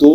2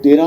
13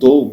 2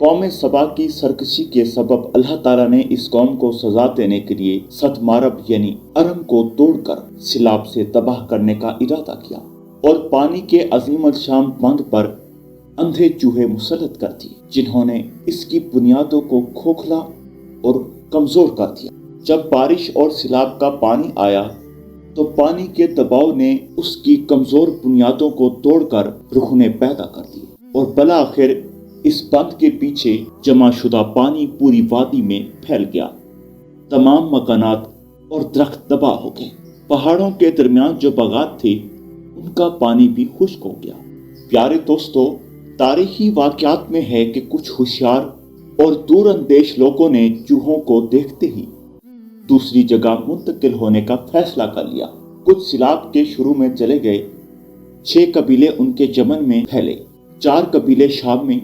قوم سبا کی سرکشی کے سبب اللہ تعالیٰ نے اس قوم کو سزا دینے کے لیے ست مارب یعنی ارم کو توڑ کر سیلاب سے تباہ کرنے کا ارادہ کیا اور پانی کے عظیم الشان بند پر اندھے چوہے مسلط کر دیے، جنہوں نے اس کی بنیادوں کو کھوکھلا اور کمزور کر دیا۔ جب بارش اور سیلاب کا پانی آیا تو پانی کے دباؤ نے اس کی کمزور بنیادوں کو توڑ کر رخنے پیدا کر دیے اور بالآخر اس بند کے پیچھے جمع شدہ پانی پوری وادی میں پھیل گیا۔ تمام مکانات اور درخت تباہ ہو گئے۔ پہاڑوں کے درمیان جو باغات تھے ان کا پانی بھی خشک ہو گیا۔ پیارے دوستو، تاریخی واقعات میں ہے کہ کچھ ہوشیار اور دور اندیش لوگوں نے چوہوں کو دیکھتے ہی دوسری جگہ منتقل ہونے کا فیصلہ کر لیا۔ کچھ سیلاب کے شروع میں چلے گئے، 6 قبیلے ان کے یمن میں پھیلے، 4 قبیلے شام میں،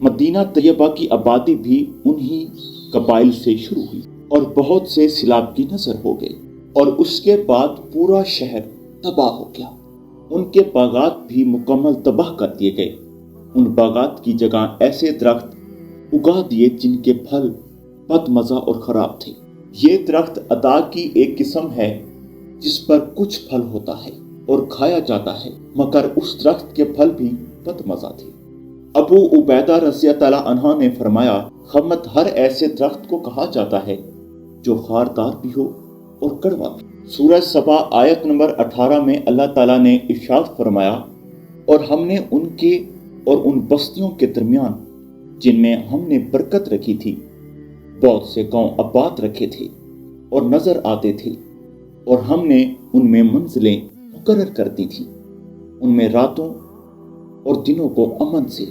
مدینہ طیبہ کی آبادی بھی انہی قبائل سے شروع ہوئی اور بہت سے سیلاب کی نظر ہو گئے اور اس کے بعد پورا شہر تباہ ہو گیا۔ ان کے باغات بھی مکمل تباہ کر دیے گئے۔ ان باغات کی جگہ ایسے درخت اگا دیے جن کے پھل بد مزہ اور خراب تھے۔ یہ درخت عطا کی ایک قسم ہے جس پر کچھ پھل ہوتا ہے اور کھایا جاتا ہے، مگر اس درخت کے پھل بھی بد مزہ تھے۔ ابو عبیدہ رضی اللہ عنہ نے فرمایا، خمت ہر ایسے درخت کو کہا جاتا ہے جو خاردار بھی ہو اور کڑوا بھی۔ سورہ سبا آیت نمبر 18 میں اللہ تعالیٰ نے ارشاد فرمایا، اور ہم نے ان کے اور ان بستیوں کے درمیان جن میں ہم نے برکت رکھی تھی بہت سے گاؤں آباد رکھے تھے اور نظر آتے تھے، اور ہم نے ان میں منزلیں مقرر کر دی تھی، ان میں راتوں اور دنوں کو امن سے۔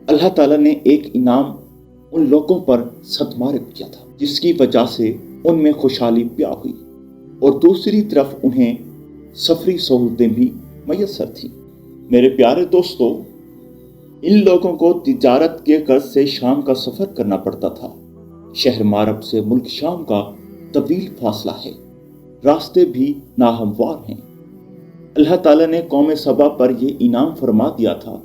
اللہ تعالیٰ نے ایک انعام ان لوگوں پر صدمارب کیا تھا جس کی وجہ سے ان میں خوشحالی پیا ہوئی، اور دوسری طرف انہیں سفری سہولتیں بھی میسر تھیں۔ میرے پیارے دوستو، ان لوگوں کو تجارت کے غرض سے شام کا سفر کرنا پڑتا تھا۔ شہر مارب سے ملک شام کا طویل فاصلہ ہے، راستے بھی ناہموار ہیں۔ اللہ تعالیٰ نے قوم سبا پر یہ انعام فرما دیا تھا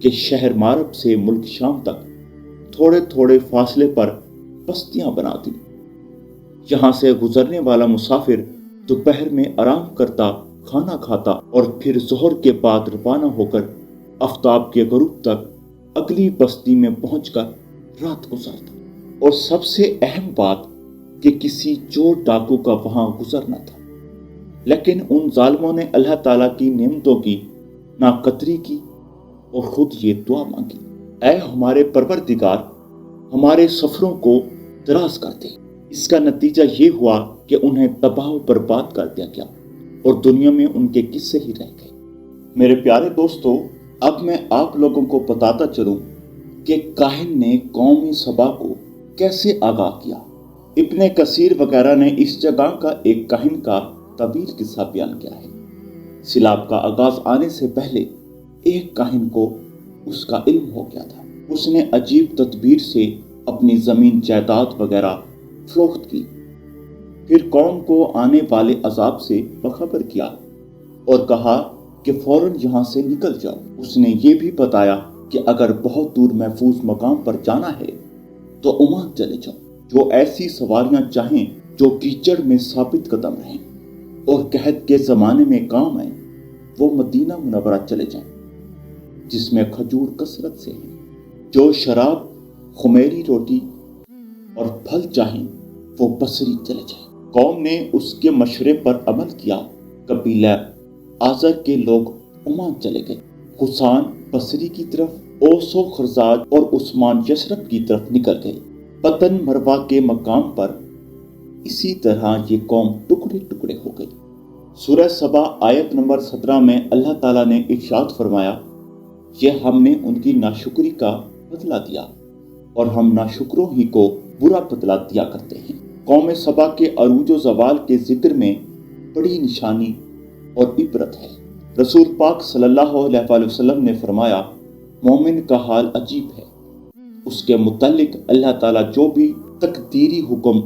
کہ شہر مارب سے ملک شام تک تھوڑے تھوڑے فاصلے پر بستیاں بنا دی۔ یہاں سے گزرنے والا مسافر دوپہر میں آرام کرتا، کھانا کھاتا اور پھر ظہر کے بعد روانہ ہو کر آفتاب کے غروب تک اگلی بستی میں پہنچ کر رات گزارتا۔ اور سب سے اہم بات کہ کسی چور ڈاکو کا وہاں گزرنا تھا۔ لیکن ان ظالموں نے اللہ تعالیٰ کی نعمتوں کی ناقدری کی اور خود یہ دعا مانگی، اے ہمارے پروردگار، ہمارے سفروں کو دراز کر دے۔ اس کا نتیجہ یہ ہوا کہ انہیں تباہ و برباد کر دیا گیا اور دنیا میں ان کے قصے ہی رہ گئے۔ میرے پیارے دوستو، اب میں آپ لوگوں کو بتاتا چلوں کہ کاہن نے قوم سبا کو کیسے آگاہ کیا۔ ابن کثیر وغیرہ نے اس جگہ کا ایک کاہن کا طویل قصہ بیان کیا ہے۔ سیلاب کا آغاز آنے سے پہلے ایک کاہن کو اس کا علم ہو گیا تھا۔ اس نے عجیب تدبیر سے اپنی زمین جائیداد وغیرہ فروخت کی، پھر قوم کو آنے والے عذاب سے باخبر کیا اور کہا کہ فوراً یہاں سے نکل جاؤ۔ اس نے یہ بھی بتایا کہ اگر بہت دور محفوظ مقام پر جانا ہے تو عمان چلے جاؤ، جو ایسی سواریاں چاہیں جو کیچڑ میں ثابت قدم رہیں اور قحط کے زمانے میں کام آئیں، وہ مدینہ منورہ چلے جائیں جس میں کھجور کثرت سے ہے، جو شراب، خمیری روٹی اور پھل چاہیں وہ بصری چلے جائیں۔ قوم نے اس کے مشورے پر عمل کیا۔ قبیلہ آزر کے لوگ عمان چلے گئے، حسان بصری کی طرف، اوس و خرزاج اور عثمان یثرب کی طرف نکل گئے۔ پتن مروا کے مقام پر اسی طرح یہ قوم ٹکڑے ٹکڑے ہو گئی۔ سورہ سبا آیت نمبر 17 میں اللہ تعالیٰ نے ارشاد فرمایا، یہ ہم نے ان کی ناشکری کا بدلہ دیا اور ہم ناشکروں ہی کو برا بدلہ دیا کرتے ہیں۔ قوم سبا کے عروج و زوال کے ذکر میں بڑی نشانی اور عبرت ہے۔ رسول پاک صلی اللہ علیہ وآلہ وسلم نے فرمایا، مومن کا حال عجیب ہے، اس کے متعلق اللہ تعالیٰ جو بھی تقدیری حکم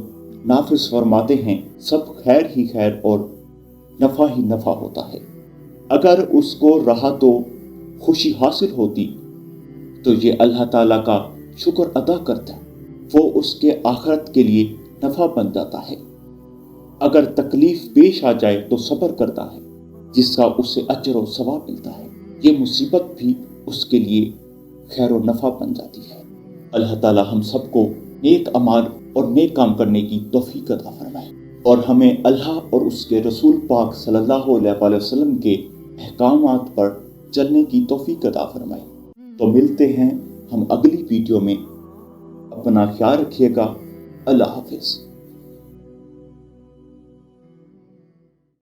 نافذ فرماتے ہیں سب خیر ہی خیر اور نفع ہی نفع ہوتا ہے۔ اگر اس کو راحت و خوشی حاصل ہوتی تو یہ اللہ تعالیٰ کا شکر ادا کرتا ہے وہ اس کے آخرت کے لیے نفع بن جاتا ہے۔ اگر تکلیف پیش آ جائے تو صبر کرتا ہے جس کا اسے اجر و ثواب ملتا ہے، یہ مصیبت بھی اس کے لیے خیر و نفع بن جاتی ہے۔ اللہ تعالی ہم سب کو نیک اعمال اور نیک کام کرنے کی توفیق عطا فرمائے، اور ہمیں اللہ اور اس کے رسول پاک صلی اللہ علیہ وآلہ وسلم کے احکامات پر چلنے کی توفیق عطا فرمائے۔ تو ملتے ہیں ہم اگلی ویڈیو میں، اپنا خیال رکھیے گا، اللہ حافظ۔